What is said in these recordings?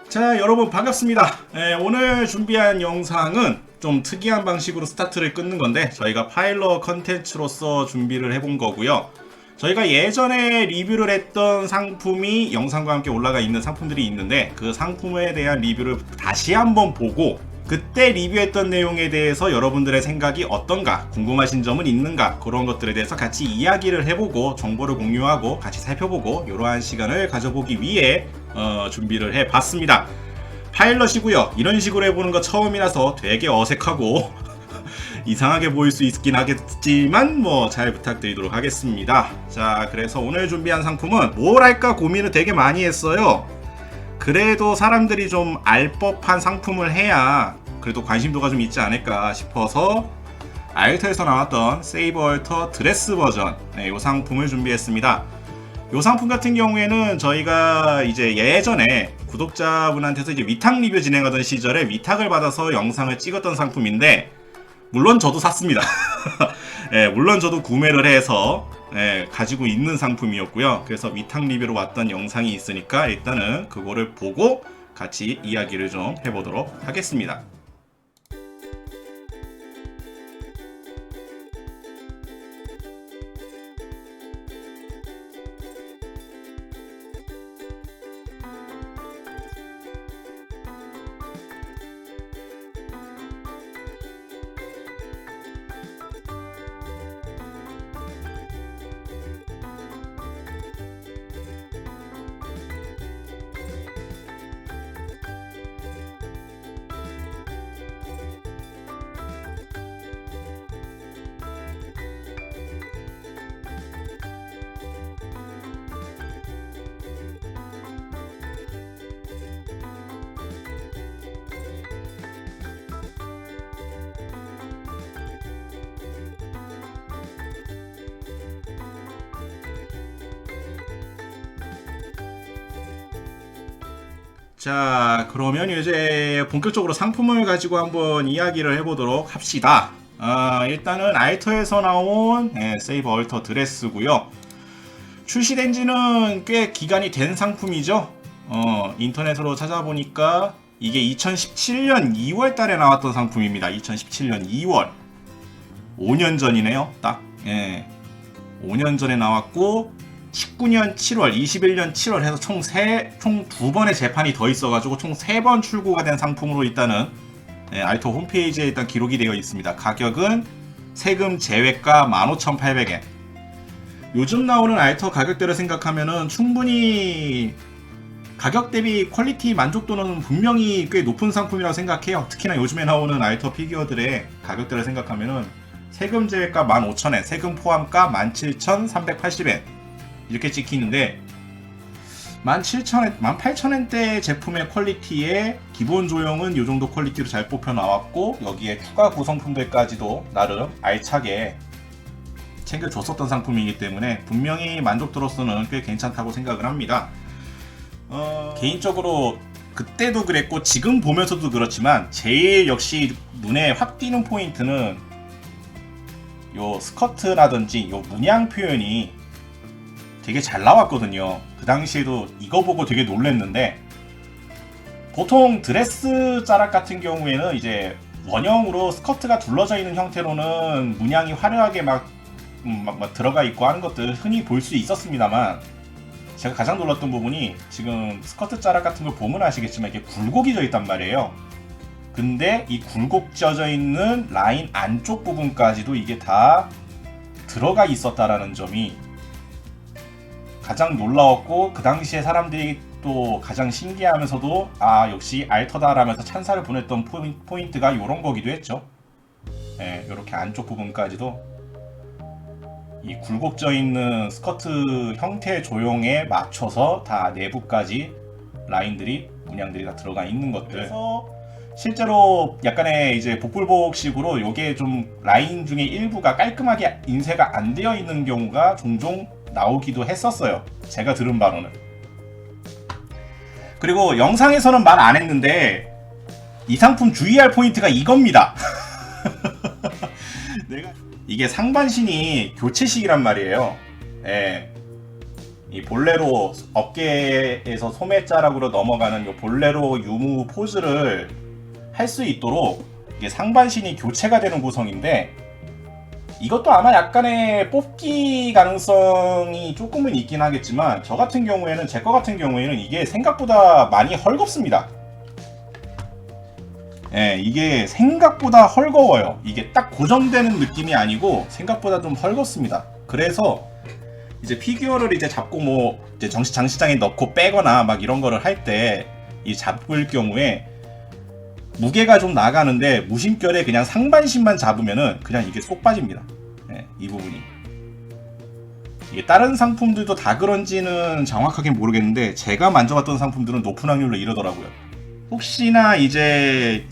자, 여러분 반갑습니다. 오늘 준비한 영상은 좀 특이한 방식으로 스타트를 끊는 건데 저희가 파일럿 컨텐츠로서 준비를 해본 거고요. 저희가 예전에 리뷰를 했던 상품이 영상과 함께 올라가 있는 상품들이 있는데 그 상품에 대한 리뷰를 다시 한번 보고 그때 리뷰했던 내용에 대해서 여러분들의 생각이 어떤가, 궁금하신 점은 있는가, 그런 것들에 대해서 같이 이야기를 해보고 정보를 공유하고 같이 살펴보고 이러한 시간을 가져보기 위해 준비를 해봤습니다. 파일럿이고요. 이런 식으로 해보는 거 처음이라서 되게 어색하고 이상하게 보일 수 있긴 하겠지만 뭐 잘 부탁드리도록 하겠습니다. 자, 그래서 오늘 준비한 상품은 뭘 할까 고민을 되게 많이 했어요. 그래도 사람들이 좀 알 법한 상품을 해야 그래도 관심도가 좀 있지 않을까 싶어서 알터에서 나왔던 세이버 얼터 드레스 버전, 이 상품을 준비했습니다. 이 상품 같은 경우에는 저희가 이제 예전에 구독자분한테서 이제 위탁 리뷰 진행하던 시절에 위탁을 받아서 영상을 찍었던 상품인데 물론 저도 샀습니다. 물론 저도 구매를 해서 가지고 있는 상품이었고요. 그래서 위탁 리뷰로 왔던 영상이 있으니까 일단은 그거를 보고 같이 이야기를 좀 해보도록 하겠습니다. 자, 그러면 이제 본격적으로 상품을 가지고 한번 이야기를 해보도록 합시다. 일단은 알터에서 나온 세이버 얼터 드레스고요. 출시된 지는 꽤 기간이 된 상품이죠. 인터넷으로 찾아보니까 이게 2017년 2월 달에 나왔던 상품입니다. 2017년 2월. 5년 전이네요. 딱. 5년 전에 나왔고 19년 7월, 21년 7월 해서 총 2번의 재판이 더 있어가지고 총 3번 출고가 된 상품으로 일단은 알터 홈페이지에 일단 기록이 되어 있습니다. 가격은 세금 제외가 15,800엔. 요즘 나오는 알터 가격대를 생각하면은 충분히 가격 대비 퀄리티 만족도는 분명히 꽤 높은 상품이라고 생각해요. 특히나 요즘에 나오는 알터 피규어들의 가격대를 생각하면은 세금 제외가 15,000엔, 세금 포함가 17,380엔 이렇게 찍히는데 17,000엔, 18,000엔대 제품의 퀄리티에 기본 조형은 이 정도 퀄리티로 잘 뽑혀 나왔고 여기에 추가 구성품들까지도 나름 알차게 챙겨줬었던 상품이기 때문에 분명히 만족도로서는 꽤 괜찮다고 생각을 합니다. 개인적으로 그때도 그랬고 지금 보면서도 그렇지만 제일 역시 눈에 확 띄는 포인트는 요 스커트라든지 요 문양 표현이 되게 잘 나왔거든요. 그 당시에도 이거 보고 되게 놀랬는데 보통 드레스 자락 같은 경우에는 이제 원형으로 스커트가 둘러져 있는 형태로는 문양이 화려하게 막 들어가 있고 하는 것들 흔히 볼 수 있었습니다만 제가 가장 놀랐던 부분이 지금 스커트 자락 같은 걸 보면 아시겠지만 이게 굴곡이 있단 말이에요. 근데 이 굴곡져져 있는 라인 안쪽 부분까지도 이게 다 들어가 있었다라는 점이 가장 놀라웠고 그 당시에 사람들이 또 가장 신기해하면서도 역시 알터다라면서 찬사를 보냈던 포인트가 이런 거기도 했죠. 이렇게 안쪽 부분까지도 이 굴곡져 있는 스커트 형태 조형에 맞춰서 다 내부까지 라인들이 문양들이 다 들어가 있는 것들. 그래서 실제로 약간의 이제 복불복식으로 요게 좀 라인 중에 일부가 깔끔하게 인쇄가 안 되어 있는 경우가 종종 나오기도 했었어요. 제가 들은 바로는. 그리고 영상에서는 말 안 했는데 이 상품 주의할 포인트가 이겁니다. 이게 상반신이 교체식이란 말이에요. 이 볼레로 어깨에서 소매자락으로 넘어가는 이 볼레로 유무 포즈를 할 수 있도록 이게 상반신이 교체가 되는 구성인데, 이것도 아마 약간의 뽑기 가능성이 조금은 있긴 하겠지만, 제 거 같은 경우에는 이게 생각보다 많이 헐겁습니다. 예, 이게 생각보다 헐거워요. 이게 딱 고정되는 느낌이 아니고 생각보다 좀 헐겁습니다. 그래서 이제 피규어를 이제 잡고 뭐 이제 장시장에 넣고 빼거나 막 이런 거를 할 때 이 잡을 경우에 무게가 좀 나가는데 무심결에 그냥 상반신만 잡으면은 그냥 이게 쏙 빠집니다. 예, 이 부분이. 이게 다른 상품들도 다 그런지는 정확하게 모르겠는데, 제가 만져봤던 상품들은 높은 확률로 이러더라고요. 혹시나 이제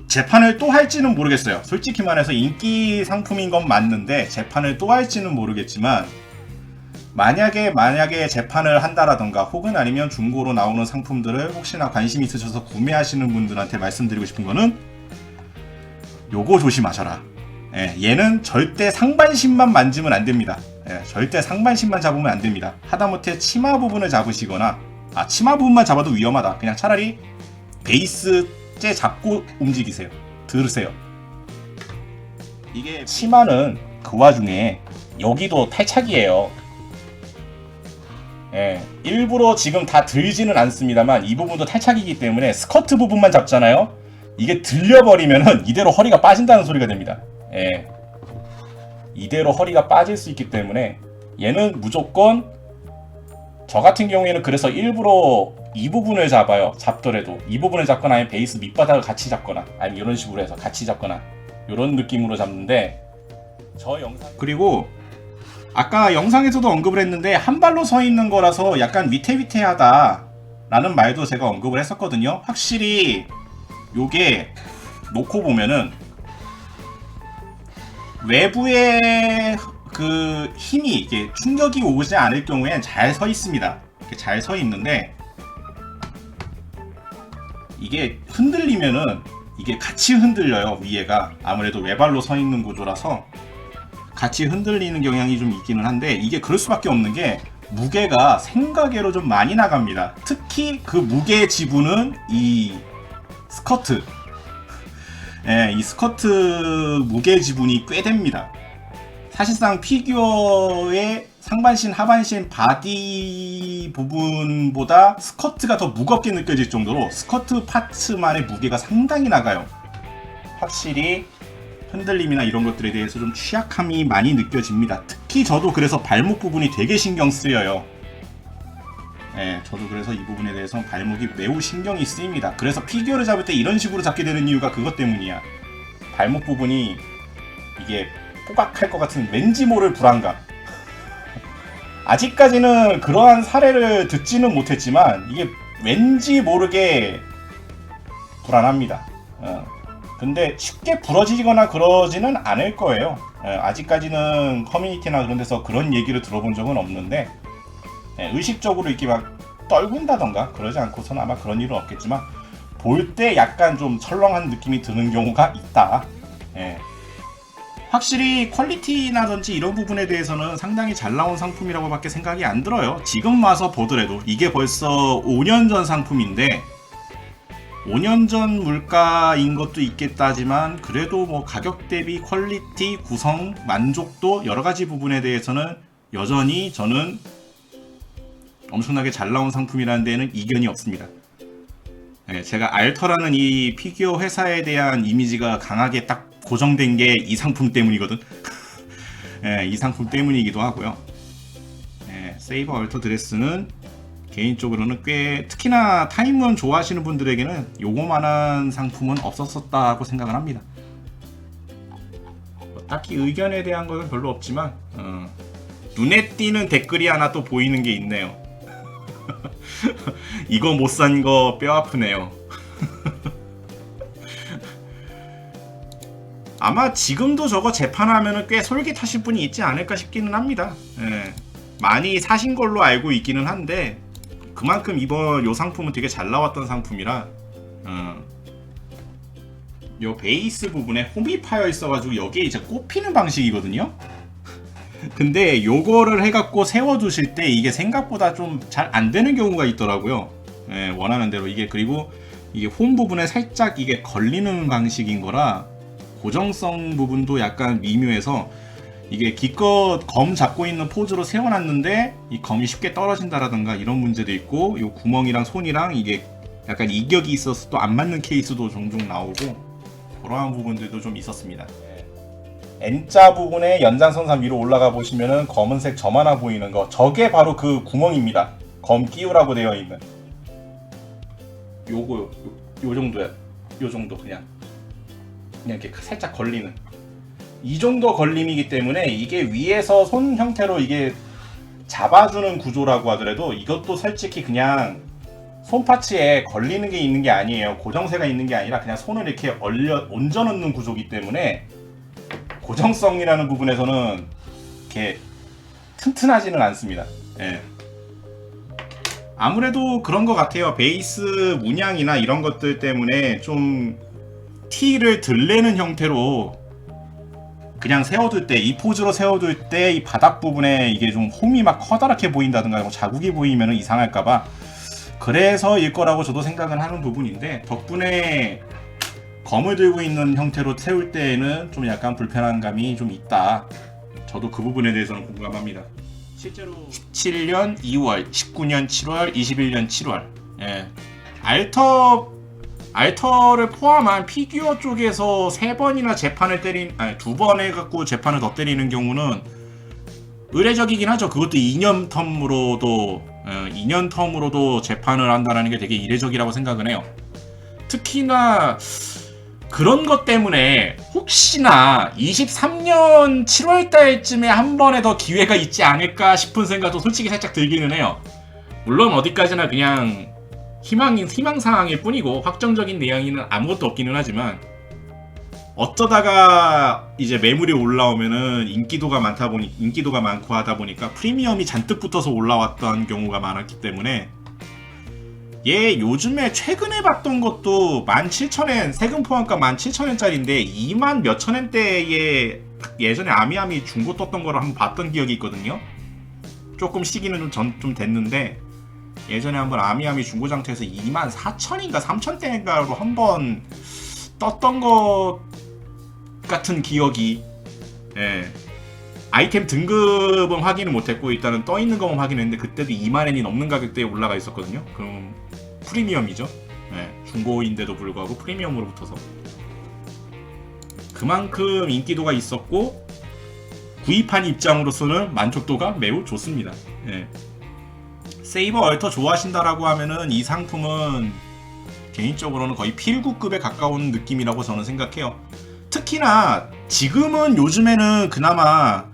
재판을 또 할지는 모르겠어요. 솔직히 말해서 인기 상품인 건 맞는데 재판을 또 할지는 모르겠지만, 만약에 재판을 한다라던가 혹은 아니면 중고로 나오는 상품들을 혹시나 관심 있으셔서 구매하시는 분들한테 말씀드리고 싶은 거는 요거 조심하셔라. 예, 얘는 절대 상반신만 만지면 안 됩니다. 예, 절대 상반신만 잡으면 안 됩니다. 하다못해 치마 부분을 잡으시거나, 치마 부분만 잡아도 위험하다. 그냥 차라리 베이스째 잡고 움직이세요. 들으세요. 이게 치마는 그 와중에 여기도 탈착이에요. 예, 일부러 지금 다 들지는 않습니다만 이 부분도 탈착이기 때문에 스커트 부분만 잡잖아요. 이게 들려버리면은 이대로 허리가 빠진다는 소리가 됩니다. 예, 이대로 허리가 빠질 수 있기 때문에 얘는 무조건, 저 같은 경우에는 그래서 일부러 이 부분을 잡더라도 이 부분을 잡거나 아니면 베이스 밑바닥을 같이 잡거나 아니면 이런 식으로 해서 같이 잡거나 이런 느낌으로 잡는데, 저 영상 그리고 아까 영상에서도 언급을 했는데 한 발로 서 있는 거라서 약간 위태위태하다 라는 말도 제가 언급을 했었거든요. 확실히 요게 놓고 보면은 외부의 그 힘이, 이게 충격이 오지 않을 경우엔 잘 서 있습니다. 이렇게 잘 서 있는데, 이게 흔들리면은 이게 같이 흔들려요. 위에가 아무래도 외발로 서 있는 구조라서 같이 흔들리는 경향이 좀 있기는 한데, 이게 그럴 수밖에 없는 게 무게가 생각외로 좀 많이 나갑니다. 특히 그 무게 지분은 이 스커트, 예, 이 스커트 무게 지분이 꽤 됩니다. 사실상 피규어의 상반신, 하반신, 바디 부분보다 스커트가 더 무겁게 느껴질 정도로 스커트 파츠만의 무게가 상당히 나가요. 확실히 흔들림이나 이런 것들에 대해서 좀 취약함이 많이 느껴집니다. 특히 저도 그래서 발목 부분이 되게 신경 쓰여요. 네, 저도 그래서 이 부분에 대해서 발목이 매우 신경이 쓰입니다. 그래서 피규어를 잡을 때 이런 식으로 잡게 되는 이유가 그것 때문이야. 발목 부분이 이게 뽀각할 것 같은 왠지 모를 불안감. 아직까지는 그러한 사례를 듣지는 못했지만 이게 왠지 모르게 불안합니다. 근데 쉽게 부러지거나 그러지는 않을 거예요. 아직까지는 커뮤니티나 그런 데서 그런 얘기를 들어본 적은 없는데, 의식적으로 이렇게 막 떨군다던가 그러지 않고서는 아마 그런 일은 없겠지만, 볼 때 약간 좀 철렁한 느낌이 드는 경우가 있다. 확실히 퀄리티나든지 이런 부분에 대해서는 상당히 잘 나온 상품이라고 밖에 생각이 안 들어요. 지금 와서 보더라도 이게 벌써 5년 전 상품인데, 5년 전 물가인 것도 있겠다지만 그래도 뭐 가격 대비 퀄리티, 구성, 만족도 여러가지 부분에 대해서는 여전히 저는 엄청나게 잘 나온 상품이라는 데에는 이견이 없습니다. 제가 알터라는 이 피규어 회사에 대한 이미지가 강하게 딱 고정된 게 이 상품 때문이거든. 이 상품 때문이기도 하고요. 세이버 얼터 드레스는 개인적으로는 꽤, 특히나 타임런 좋아하시는 분들에게는 요거만한 상품은 없었었다고 생각을 합니다. 딱히 의견에 대한 것은 별로 없지만 눈에 띄는 댓글이 하나 또 보이는 게 있네요. 이거 못 산 거 뼈 아프네요. 아마 지금도 저거 재판하면은 꽤 솔깃하실 분이 있지 않을까 싶기는 합니다. 많이 사신 걸로 알고 있기는 한데, 그만큼 이번 요 상품은 되게 잘 나왔던 상품이라, 요 베이스 부분에 홈이 파여 있어가지고 여기에 이제 꼽히는 방식이거든요. 근데 요거를 해갖고 세워두실 때 이게 생각보다 좀 잘 안 되는 경우가 있더라고요. 예, 원하는 대로 이게. 그리고 이게 홈 부분에 살짝 이게 걸리는 방식인 거라 고정성 부분도 약간 미묘해서 이게 기껏 검 잡고 있는 포즈로 세워놨는데 이 검이 쉽게 떨어진다라든가 이런 문제도 있고, 이 구멍이랑 손이랑 이게 약간 이격이 있어서 또 안 맞는 케이스도 종종 나오고, 그러한 부분들도 좀 있었습니다. N자 부분에 연장선상 위로 올라가 보시면은 검은색 점 하나 보이는 거, 저게 바로 그 구멍입니다. 검 끼우라고 되어 있는 요거 요 정도야. 요 정도 그냥 이렇게 살짝 걸리는 이 정도 걸림이기 때문에 이게 위에서 손 형태로 이게 잡아주는 구조라고 하더라도 이것도 솔직히 그냥 손 파츠에 걸리는 게 있는 게 아니에요. 고정세가 있는 게 아니라 그냥 손을 이렇게 얹어 놓는 구조이기 때문에 고정성이라는 부분에서는 이렇게 튼튼하지는 않습니다. 예. 아무래도 그런 것 같아요. 베이스 문양이나 이런 것들 때문에 좀 티를 들내는 형태로 그냥 세워둘 때, 이 포즈로 세워둘 때 이 바닥 부분에 이게 좀 홈이 막 커다랗게 보인다든가 자국이 보이면 이상할까봐 그래서일 거라고 저도 생각은 하는 부분인데, 덕분에 검을 들고 있는 형태로 세울 때에는 좀 약간 불편한 감이 좀 있다. 저도 그 부분에 대해서는 공감합니다. 실제로 17년 2월, 19년 7월, 21년 7월, 예. 알터를 포함한 피규어 쪽에서 3번이나 재판을 아니 2번 해갖고 재판을 더 때리는 경우는 의례적이긴 하죠. 그것도 2년 텀으로도 재판을 한다는 게 되게 이례적이라고 생각은 해요. 특히나 그런 것 때문에 혹시나 23년 7월 달쯤에 한 번에 더 기회가 있지 않을까 싶은 생각도 솔직히 살짝 들기는 해요. 물론 어디까지나 그냥 희망사항일 뿐이고 확정적인 내용은 아무것도 없기는 하지만, 어쩌다가 이제 매물이 올라오면은 인기도가 많고 하다 보니까 프리미엄이 잔뜩 붙어서 올라왔던 경우가 많았기 때문에, 얘 요즘에 최근에 봤던 것도 17,000엔, 세금 포함가 17,000엔짜리인데 2만 몇천 엔대에 예전에 아미아미 중고 떴던 거를 한번 봤던 기억이 있거든요. 조금 시기는 좀 됐는데 예전에 한번 아미아미 중고장터에서 24,000인가 3,000대인가로 한번 떴던 것 같은 기억이, 예. 아이템 등급은 확인을 못했고 일단은 떠있는 것만 확인했는데 그때도 2만엔이 넘는 가격대에 올라가 있었거든요. 그럼 프리미엄이죠. 예. 중고인데도 불구하고 프리미엄으로 붙어서 그만큼 인기도가 있었고 구입한 입장으로서는 만족도가 매우 좋습니다. 예. 세이버 얼터 좋아하신다라고 하면은 이 상품은 개인적으로는 거의 필구급에 가까운 느낌이라고 저는 생각해요. 특히나 지금은 요즘에는 그나마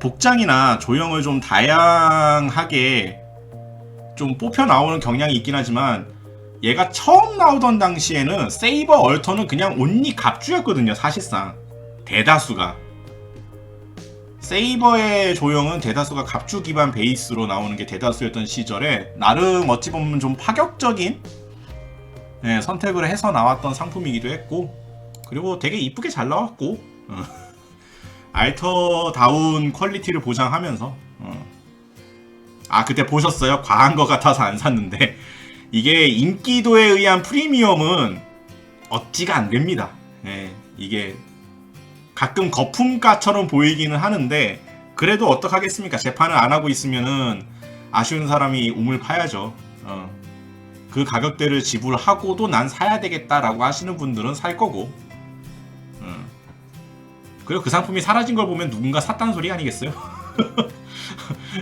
복장이나 조형을 좀 다양하게 좀 뽑혀 나오는 경향이 있긴 하지만, 얘가 처음 나오던 당시에는 세이버 얼터는 그냥 온리 갑주였거든요. 사실상 대다수가 세이버의 조형은 대다수가 갑주 기반 베이스로 나오는 게 대다수였던 시절에 나름 어찌 보면 좀 파격적인, 네, 선택을 해서 나왔던 상품이기도 했고, 그리고 되게 이쁘게 잘 나왔고, 알터다운 퀄리티를 보장하면서, 그때 보셨어요? 과한 것 같아서 안 샀는데 이게 인기도에 의한 프리미엄은 어찌가 안 됩니다. 네, 이게 가끔 거품가처럼 보이기는 하는데 그래도 어떡하겠습니까? 재판을 안 하고 있으면은 아쉬운 사람이 우물 파야죠. 그 가격대를 지불하고도 난 사야 되겠다라고 하시는 분들은 살 거고, 그리고 그 상품이 사라진 걸 보면 누군가 샀다는 소리 아니겠어요?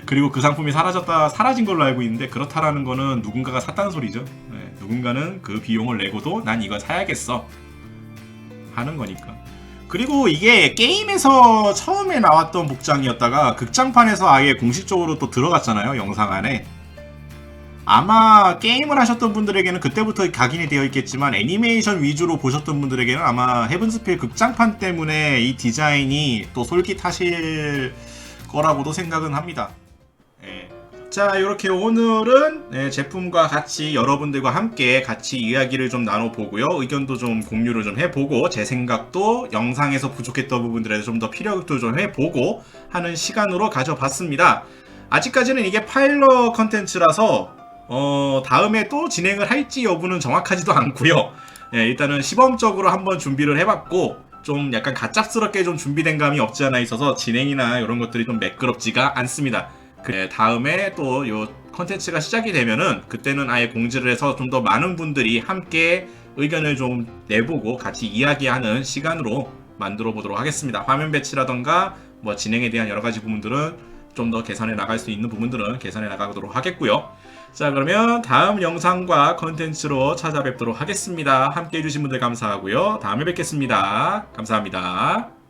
그리고 그 상품이 사라진 걸로 알고 있는데 그렇다라는 거는 누군가가 샀다는 소리죠. 네, 누군가는 그 비용을 내고도 난 이걸 사야겠어 하는 거니까. 그리고 이게 게임에서 처음에 나왔던 복장이었다가 극장판에서 아예 공식적으로 또 들어갔잖아요, 영상 안에. 아마 게임을 하셨던 분들에게는 그때부터 각인이 되어 있겠지만 애니메이션 위주로 보셨던 분들에게는 아마 헤븐스필 극장판 때문에 이 디자인이 또 솔깃하실 거라고도 생각은 합니다. 예. 자, 이렇게 오늘은 제품과 같이 여러분들과 함께 같이 이야기를 좀 나눠보고요. 의견도 좀 공유를 좀 해보고 제 생각도 영상에서 부족했던 부분들에 좀 더 피력도 좀 해보고 하는 시간으로 가져봤습니다. 아직까지는 이게 파일럿 컨텐츠라서 다음에 또 진행을 할지 여부는 정확하지도 않고요. 일단은 시범적으로 한번 준비를 해봤고 좀 약간 가짭스럽게 좀 준비된 감이 없지 않아 있어서 진행이나 이런 것들이 좀 매끄럽지가 않습니다. 다음에 또 요 컨텐츠가 시작이 되면은 그때는 아예 공지를 해서 좀 더 많은 분들이 함께 의견을 좀 내보고 같이 이야기하는 시간으로 만들어 보도록 하겠습니다. 화면 배치라던가 뭐 진행에 대한 여러 가지 부분들은 좀 더 개선해 나갈 수 있는 부분들은 개선해 나가도록 하겠고요. 자, 그러면 다음 영상과 컨텐츠로 찾아뵙도록 하겠습니다. 함께 해주신 분들 감사하고요. 다음에 뵙겠습니다. 감사합니다.